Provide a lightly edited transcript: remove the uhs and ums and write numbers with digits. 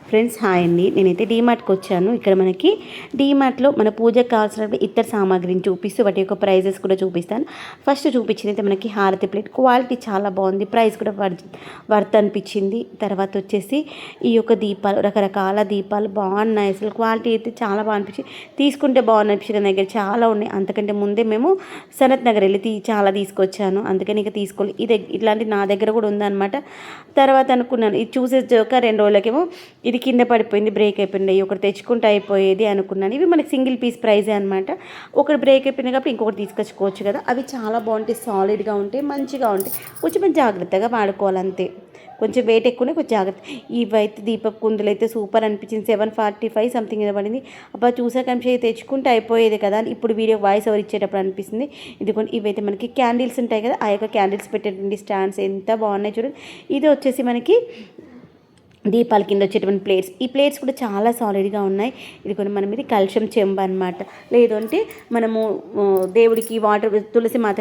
Friends hi అండి, నేనైతే డీమార్ట్కి వచ్చాను. ఇక్కడ మనకి డీమార్ట్లో మన పూజకు కావాల్సిన ఇతర సామాగ్రిని చూపిస్తూ వాటి యొక్క ప్రైజెస్ కూడా చూపిస్తాను. ఫస్ట్ చూపించింది అయితే మనకి హారతి ప్లేట్. క్వాలిటీ చాలా బాగుంది, ప్రైస్ కూడా వర్త్ అనిపించింది. తర్వాత వచ్చేసి ఈ యొక్క దీపాలు, రకరకాల దీపాలు బాగున్నాయి. అసలు క్వాలిటీ అయితే చాలా బాగా అనిపించింది. తీసుకుంటే బాగుంది అనిపించింది. నా దగ్గర చాలా ఉన్నాయి. అంతకంటే ముందే మేము సనత్ నగర్ వెళ్ళి చాలా తీసుకొచ్చాను. అందుకని ఇక తీసుకోవాలి. ఇది ఇట్లాంటి నా దగ్గర కూడా ఉందన్నమాట. తర్వాత అనుకున్నాను ఇది చూసేసాక 2 రోజులకేమో ఇది కింద పడిపోయింది, బ్రేక్ అయిపోయింది. ఒకటి తెచ్చుకుంటే అయిపోయేది అనుకున్నాను. ఇవి మనకి సింగిల్ పీస్ ప్రైజే అనమాట. ఒకటి బ్రేక్ అయిపోయింది కాబట్టి ఇంకొకటి తీసుకొచ్చుకోవచ్చు కదా. అవి చాలా బాగుంటాయి, సాలిడ్గా ఉంటాయి, మంచిగా ఉంటాయి. కొంచెం జాగ్రత్తగా వాడుకోవాలంతే. కొంచెం వెయిట్ ఎక్కువనే, కొంచెం జాగ్రత్త. ఇవైతే దీపక్ కుందులు అయితే సూపర్ అనిపించింది. 745 సంథింగ్ ఏదో పడింది. అబ్బా చూసాక తెచ్చుకుంటే అయిపోయేది కదా అని ఇప్పుడు వీడియో వాయిస్ ఓవర్ ఇచ్చేటప్పుడు అనిపిస్తుంది. ఇదిగోండి, ఇవైతే మనకి క్యాండిల్స్ ఉంటాయి కదా, ఆ యొక్క క్యాండిల్స్ పెట్టేటువంటి స్టాండ్స్ ఎంత బాగున్నాయి చూడండి. ఇది వచ్చేసి మనకి దీపాల కింద వచ్చేటువంటి ప్లేట్స్. ఈ ప్లేట్స్ కూడా చాలా సాలిడ్గా ఉన్నాయి. ఇది కొన్ని మనం ఇది కలుషం చెంబు అనమాట. లేదు అంటే మనము దేవుడికి వాటర్, తులసి మాత